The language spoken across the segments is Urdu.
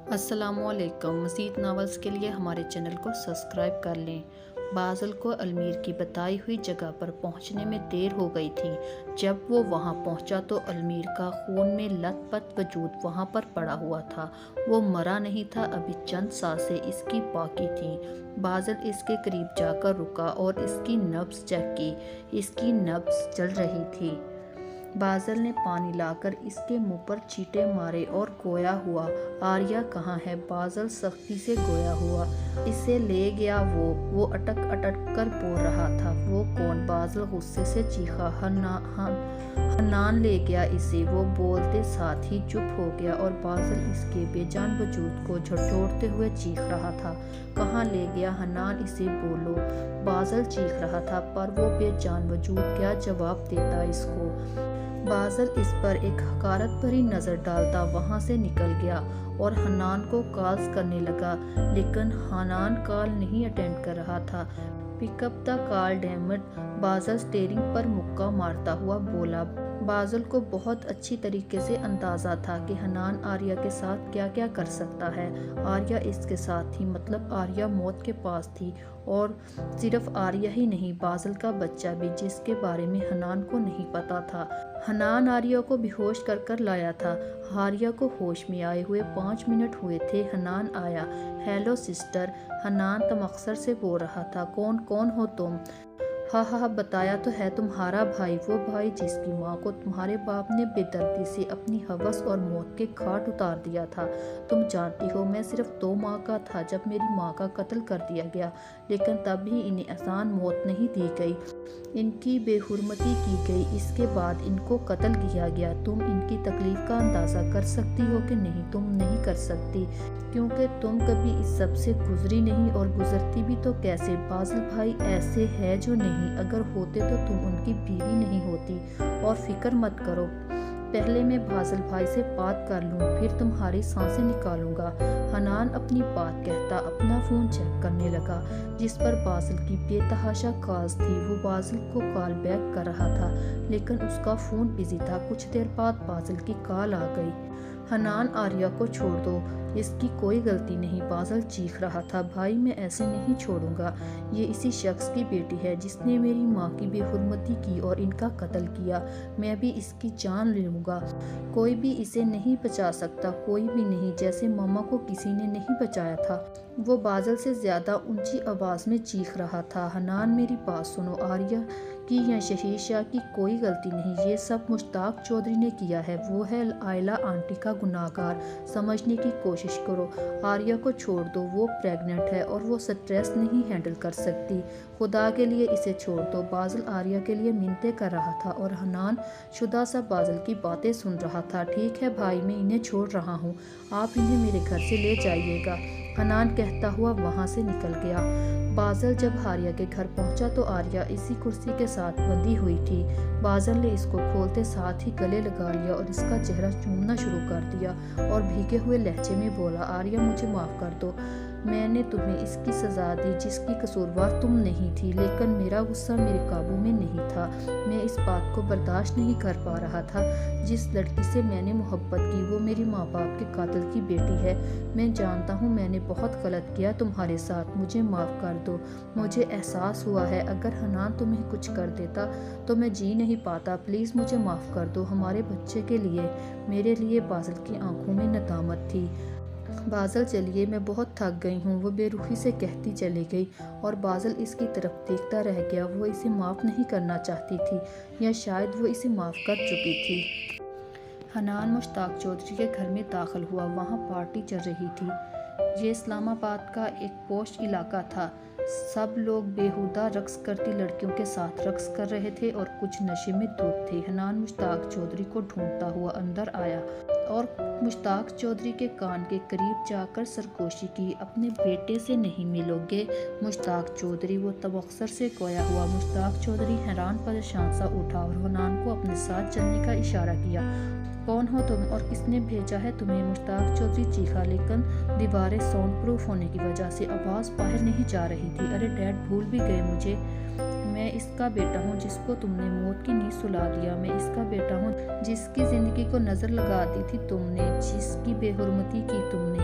السلام علیکم۔ مزید ناولز کے لیے ہمارے چینل کو سبسکرائب کر لیں۔ بازل کو المیر کی بتائی ہوئی جگہ پر پہنچنے میں دیر ہو گئی تھی۔ جب وہ وہاں پہنچا تو المیر کا خون میں لت پت وجود وہاں پر پڑا ہوا تھا۔ وہ مرا نہیں تھا، ابھی چند سانسیں اس کی باقی تھیں۔ بازل اس کے قریب جا کر رکا اور اس کی نبض چیک کی۔ اس کی نبض چل رہی تھی۔ بازل نے پانی لا کر اس کے منہ پر چھینٹے مارے اور گویا ہوا، آریہ کہاں ہے؟ بازل سختی سے گویا ہوا، اسے لے گیا وہ اٹک اٹک کر بول رہا تھا۔ وہ کون؟ بازل غصے سے چیخا۔ حنان لے گیا اسے، وہ بولتے ساتھ ہی چپ ہو گیا اور بازل اس کے بے جان وجود کو جھنجھوڑتے ہوئے چیخ رہا تھا۔ کہاں لے گیا حنان؟ اسے بولو۔ بازل چیخ رہا تھا، پر وہ بے جان وجود کیا جواب دیتا اس کو؟ بازل اس پر ایک حقارت بھری نظر ڈالتا وہاں سے نکل گیا اور حنان کو کالز کرنے لگا، لیکن حنان کال نہیں اٹینڈ کر رہا تھا۔ پک اپ دا کال ڈیم اٹ، بازل سٹیئرنگ پر مکہ مارتا ہوا بولا۔ بازل کو بہت اچھی طریقے سے اندازہ تھا کہ حنان آریہ کے ساتھ کیا کیا کر سکتا ہے۔ آریہ اس کے ساتھ تھی، مطلب آریہ موت کے پاس تھی، اور صرف آریہ ہی نہیں، بازل کا بچہ بھی، جس کے بارے میں حنان کو نہیں پتا تھا۔ حنان آریہ کو بے ہوش کر کر لایا تھا۔ آریہ کو ہوش میں آئے ہوئے 5 منٹ ہوئے تھے۔ حنان آیا۔ ہیلو سسٹر، حنان تمخصر سے بول رہا تھا۔ کون ہو تم؟ ہاں بتایا تو ہے، تمہارا بھائی، وہ بھائی جس کی ماں کو تمہارے باپ نے بے دردی سے اپنی ہوس اور موت کے گھاٹ اتار دیا تھا۔ تم جانتی ہو میں صرف 2 ماہ کا تھا جب میری ماں کا قتل کر دیا گیا، لیکن تب بھی انہیں آسان موت نہیں دی گئی، ان کی بے حرمتی کی گئی، اس کے بعد ان کو قتل کیا گیا۔ تم ان کی تکلیف کا اندازہ کر سکتی ہو کہ نہیں؟ تم نہیں کر سکتی، کیونکہ تم کبھی اس سب سے گزری نہیں، اور گزرتی بھی تو کیسے؟ بازل بھائی ایسے ہے جو نہیں، اگر ہوتے تو تم ان کی بیوی نہیں ہوتی۔ اور فکر مت کرو، پہلے میں بازل بھائی سے بات کر لوں، پھر تمہاری سانسیں نکالوں گا۔ حنان اپنی بات کہتا اپنا فون چیک کرنے لگا، جس پر بازل کی بے تحاشا کالز تھی۔ وہ بازل کو کال بیک کر رہا تھا، لیکن اس کا فون بزی تھا۔ کچھ دیر بعد بازل کی کال آ گئی۔ حنان آریہ کو چھوڑ دو، اس کی کوئی غلطی نہیں، بازل چیخ رہا تھا۔ بھائی میں ایسے نہیں چھوڑوں گا، یہ اسی شخص کی بیٹی ہے جس نے میری ماں کی بے حرمتی کی اور ان کا قتل کیا، میں بھی اس کی جان لوں گا، کوئی بھی اسے نہیں بچا سکتا، کوئی بھی نہیں، جیسے ماما کو کسی نے نہیں بچایا تھا۔ وہ بازل سے زیادہ اونچی آواز میں چیخ رہا تھا۔ حنان میری بات سنو، آریہ کی یا شہیر شاہ کی کوئی غلطی نہیں، یہ سب مشتاق چودھری نے کیا ہے، وہ ہے آئلہ آنٹی کا گناہ گار، سمجھنے کی کوشش کرو۔ آریہ کو چھوڑ دو، وہ پریگننٹ ہے اور وہ سٹریس نہیں ہینڈل کر سکتی، خدا کے لیے اسے چھوڑ دو۔ بازل آریہ کے لیے منتیں کر رہا تھا اور حنان شدہ سا بازل کی باتیں سن رہا تھا۔ ٹھیک ہے بھائی، میں انہیں چھوڑ رہا ہوں، آپ انہیں میرے گھر سے لے جائیے گا، حنان کہتا ہوا وہاں سے نکل گیا۔ بازل جب آریہ کے گھر پہنچا تو آریہ اسی کرسی کے ساتھ بندھی ہوئی تھی۔ بازل نے اس کو کھولتے ساتھ ہی گلے لگا لیا اور اس کا چہرہ چومنا شروع کر دیا اور بھیگے ہوئے لہجے میں بولا، آریہ مجھے معاف کر دو، میں نے تمہیں اس کی سزا دی جس کی قصوروار تم نہیں تھی، لیکن میرا غصہ میرے قابو میں نہیں تھا، میں اس بات کو برداشت نہیں کر پا رہا تھا، جس لڑکی سے میں نے محبت کی وہ میری ماں باپ کے قاتل کی بیٹی ہے، میں جانتا ہوں میں نے بہت غلط کیا تمہارے ساتھ، مجھے معاف کر دو۔ مجھے احساس ہوا ہے اگر حنان تمہیں کچھ کر دیتا تو میں جی نہیں پاتا، پلیز مجھے معاف کر دو، ہمارے بچے کے لیے، میرے لیے۔ بازل کی آنکھوں میں ندامت تھی۔ بازل چلیے، میں بہت تھک گئی ہوں، وہ بے رخی سے کہتی چلی گئی اور بازل اس کی طرف دیکھتا رہ گیا۔ وہ اسے معاف نہیں کرنا چاہتی تھی، یا شاید وہ اسے معاف کر چکی تھی۔ حنان مشتاق چودھری کے گھر میں داخل ہوا، وہاں پارٹی چل رہی تھی۔ یہ اسلام آباد کا ایک پوش علاقہ تھا، سب لوگ بیہودہ رقص کرتی لڑکیوں کے ساتھ رقص کر رہے تھے اور کچھ نشے میں دھت تھے۔ حنان مشتاق چودھری کو ڈھونڈتا ہوا اندر آیا اور مشتاق چودھری کے کان کے قریب جا کر سرگوشی کی، اپنے بیٹے سے نہیں ملو گے مشتاق چودھری؟ وہ تبختر سے گویا ہوا۔ مشتاق چودھری حیران پریشان سا اٹھا اور حنان کو اپنے ساتھ چلنے کا اشارہ کیا۔ کون ہو تم اور کس نے بھیجا ہے تمہیں؟ مشتاق چودھری چیخا، لیکن دیواریں ساؤنڈ پروف ہونے کی وجہ سے آواز باہر نہیں جا رہی تھی۔ ارے ڈیڈ بھول بھی گئے مجھے، میں اس کا بیٹا ہوں جس کو تم نے موت کی نیند سلا دیا، میں اس کا بیٹا ہوں جس کی زندگی کو نظر لگا دی تھی تم نے، جس کی بے حرمتی کی تم نے،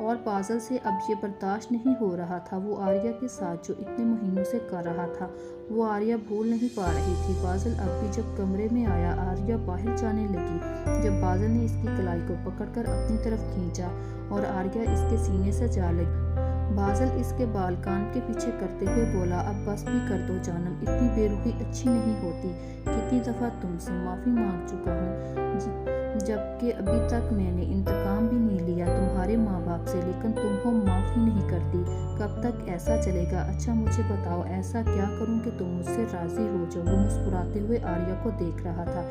اور بازل سے اب یہ برداشت نہیں ہو رہا تھا۔ وہ آریہ کے ساتھ جو اتنے مہینوں سے کر رہا تھا وہ آریہ بھول نہیں پا رہی تھی۔ بازل اب بھی جب کمرے میں آیا، آریہ باہر جانے لگی۔ جب بازل نے اس کی کلائی کو پکڑ کر اپنی طرف کھینچا اور آریہ اس کے سینے سے جا لگی، بازل اس کے بال کان کے پیچھے کرتے ہوئے بولا، اب بس بھی کر دو جانم، اتنی بے رخی اچھی نہیں ہوتی۔ کتنی دفعہ تم سے معافی مانگ چکا ہوں، جبکہ ابھی تک میں نے انتقام بھی نہیں لیا تمہارے ماں باپ سے، لیکن تم ہو معاف ہی نہیں کرتی۔ کب تک ایسا چلے گا؟ اچھا مجھے بتاؤ، ایسا کیا کروں کہ تم مجھ سے راضی ہو جاؤ؟ وہ مسکراتے ہوئے آریہ کو دیکھ رہا تھا۔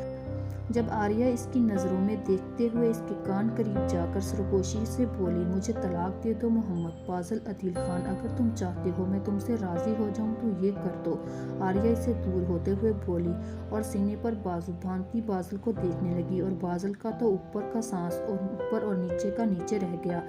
جب آریہ اس کی نظروں میں دیکھتے ہوئے اس کے کان قریب جا کر سرگوشی سے بولی، مجھے طلاق دے دو محمد بازل عدیل خان، اگر تم چاہتے ہو میں تم سے راضی ہو جاؤں تو یہ کر دو۔ آریہ اسے دور ہوتے ہوئے بولی اور سینے پر بازو باندھتی بازل کو دیکھنے لگی، اور بازل کا تو اوپر کا سانس اوپر اور نیچے کا نیچے رہ گیا۔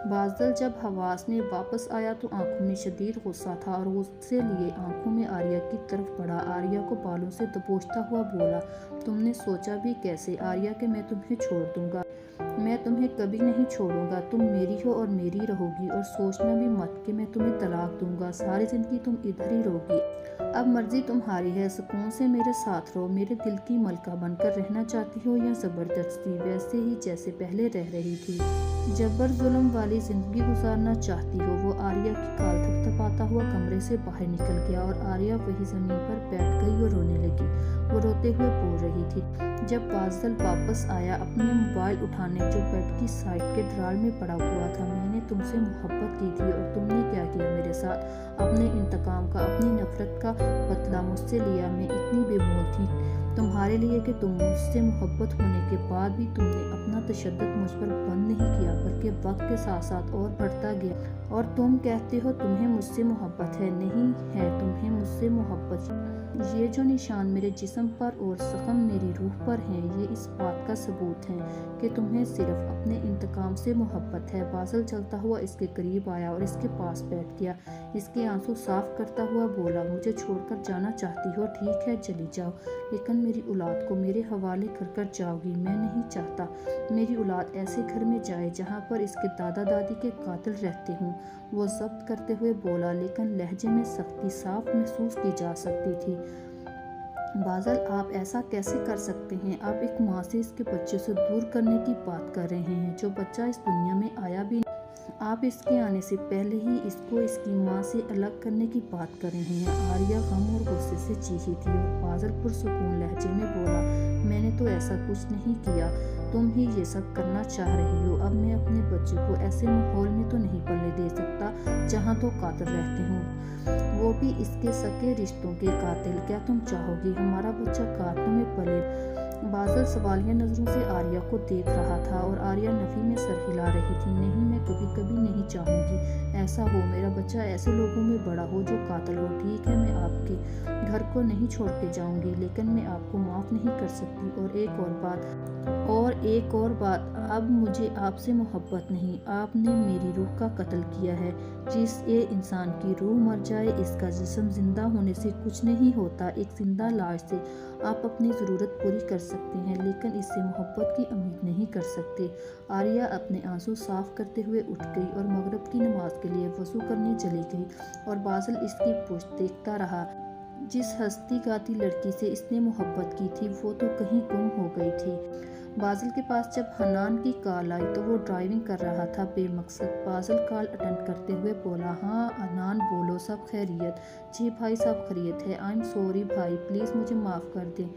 بازل جب حواس میں واپس آیا تو آنکھوں میں شدید غصہ تھا اور غصے لیے آنکھوں میں آریہ کی طرف بڑھا۔ آریہ کو بالوں سے دبوچتا ہوا بولا، تم نے سوچا بھی کیسے آریہ کہ میں تمہیں چھوڑ دوں گا؟ میں تمہیں کبھی نہیں چھوڑوں گا، تم میری ہو اور میری رہو گی، اور سوچنا بھی مت کہ میں تمہیں طلاق دوں گا، ساری زندگی تم ادھر ہی رہو گی۔ اب مرضی تمہاری ہے، سکون سے میرے ساتھ رہو، میرے دل کی ملکہ بن کر رہنا چاہتی ہو یا زبردستی ویسے ہی جیسے پہلے رہ رہی تھی؟ جبر ظلم والی زندگی گزارنا چاہتی ہو؟ وہ آریہ کی کال تھپتھپاتا ہوا کمرے سے باہر نکل گیا اور آریہ وہی زمین پر بیٹھ گئی اور رونے لگی۔ وہ روتے ہوئے بول رہی تھی، جب بازل واپس آیا اپنے موبائل اٹھانے جو بیڈ کی سائڈ کے ڈرار میں پڑا ہوا تھا، میں نے تم سے محبت کی تھی اور تم نے کیا کیا میرے ساتھ؟ اپنے انتقام کا، اپنی نفرت کا بدلہ مجھ سے لیا۔ میں اتنی بے مول تھی تمہارے لیے کہ تم مجھ سے محبت ہونے کے بعد بھی تم نے اپنا تشدد مجھ پر بند نہیں کیا، بلکہ وقت کے ساتھ ساتھ اور بڑھتا گیا، اور تم کہتے ہو تمہیں مجھ سے محبت ہے۔ نہیں ہے تمہیں مجھ سے محبت۔ یہ جو نشان میرے جسم پر اور زخم میری روح پر ہیں، یہ اس بات کا ثبوت ہے کہ تمہیں صرف اپنے انتقام سے محبت ہے۔ بازل چلتا ہوا اس کے قریب آیا اور اس کے پاس بیٹھ گیا۔ اس کے آنسو صاف کرتا ہوا بولا، مجھے چھوڑ کر جانا چاہتی ہو، ٹھیک ہے چلی جاؤ، لیکن میری اولاد کو میرے حوالے کر جاؤ گی؟ میں نہیں چاہتا میری اولاد ایسے گھر میں جائے جہاں پر اس کے دادا دادی کے قاتل رہتے ہوں۔ وہ ضبط کرتے ہوئے بولا، لیکن لہجے میں سختی صاف محسوس کی جا سکتی تھی۔ بازل آپ ایسا کیسے کر سکتے ہیں؟ آپ ایک ماں سے اس کے بچے سے دور کرنے کی بات کر رہے ہیں، جو بچہ اس دنیا میں آیا بھی نہیں۔ آپ اس کے آنے سے پہلے ہی اس کو اس کی ماں سے الگ کرنے کی بات کر رہے ہیں۔ آریہ غم اور غصے سے چیخی تھی اور بازل پرسکون لہجے میں بولا، میں نے تو ایسا کچھ نہیں کیا، تم ہی یہ سب کرنا چاہ رہی ہو۔ اب میں اپنے بچے کو ایسے ماحول میں تو نہیں پلنے دے سکتا جہاں دو قاتل رہتے ہوں، وہ بھی اس کے سگے رشتوں کے قاتل۔ کیا تم چاہو گی ہمارا بچہ قاتلوں میں پلے؟ بازل سوالیہ نظروں سے آریہ کو دیکھ رہا تھا اور آریہ نفی میں سر ہلا رہی تھی۔ نہیں، میں کبھی نہیں چاہوں گی ایسا ہو، میرا بچہ ایسے لوگوں میں بڑا ہو جو قاتل ہو۔ ٹھیک ہے، میں آپ کے گھر کو نہیں چھوڑ کے جاؤں گی، لیکن میں آپ کو معاف نہیں کر سکتی۔ اور ایک اور بات، اب مجھے آپ سے محبت نہیں، آپ نے میری روح کا قتل کیا ہے۔ جس انسان کی روح مر جائے، اس کا جسم زندہ ہونے سے کچھ نہیں ہوتا۔ ایک زندہ لاش سے آپ اپنی ضرورت پوری کر سکتے ہیں، لیکن اس سے محبت کی امید نہیں کر سکتے۔ آریہ اپنے آنسو صاف کرتے ہوئے اٹھ گئی اور مغرب کی نماز کے لیے وضو کرنے چلی گئی، اور بازل اس کی پشت دیکھتا رہا۔ جس ہستی گاتی لڑکی سے اس نے محبت کی تھی وہ تو کہیں گم ہو گئی تھی۔ بازل کے پاس جب حنان کی کال آئی تو وہ ڈرائیونگ کر رہا تھا بے مقصد۔ بازل کال اٹینڈ کرتے ہوئے بولا، ہاں حنان بولو، سب خیریت؟ جی بھائی سب خیریت ہے۔ آئی ایم سوری بھائی، پلیز مجھے معاف کر دیں،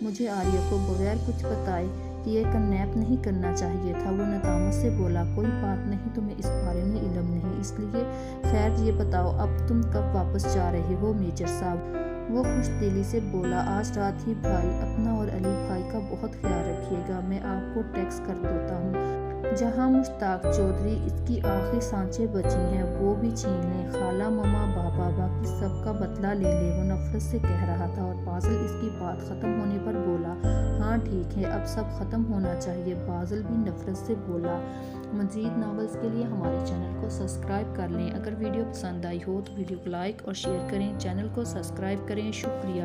مجھے آریہ کو بغیر کچھ بتائے یہ کنیپ نہیں کرنا چاہیے تھا۔ وہ ندامت سے بولا، کوئی بات نہیں، تمہیں اس بارے میں علم نہیں، اس لیے خیر یہ بتاؤ اب تم کب واپس جا رہے ہو میجر صاحب؟ وہ خوش دلی سے بولا، آج رات ہی بھائی، اپنا اور علی بھائی کا بہت خیال رکھیے گا، میں آپ کو ٹیکسٹ کر دیتا ہوں۔ جہاں مشتاق چودھری اس کی آخری سانچیں بچی ہیں وہ بھی چھین لیں، خالہ ماما بابا باقی سب کا بدلہ لے لے، وہ نفرت سے کہہ رہا تھا۔ اور بازل اس کی بات ختم ہونے پر بولا، ہاں ٹھیک ہے، اب سب ختم ہونا چاہیے۔ بازل بھی نفرت سے بولا۔ مزید ناولز کے لیے ہمارے چینل کو سبسکرائب کر لیں۔ اگر ویڈیو پسند آئی ہو تو ویڈیو کو لائک اور شیئر کریں، چینل کو سبسکرائب کریں۔ شکریہ۔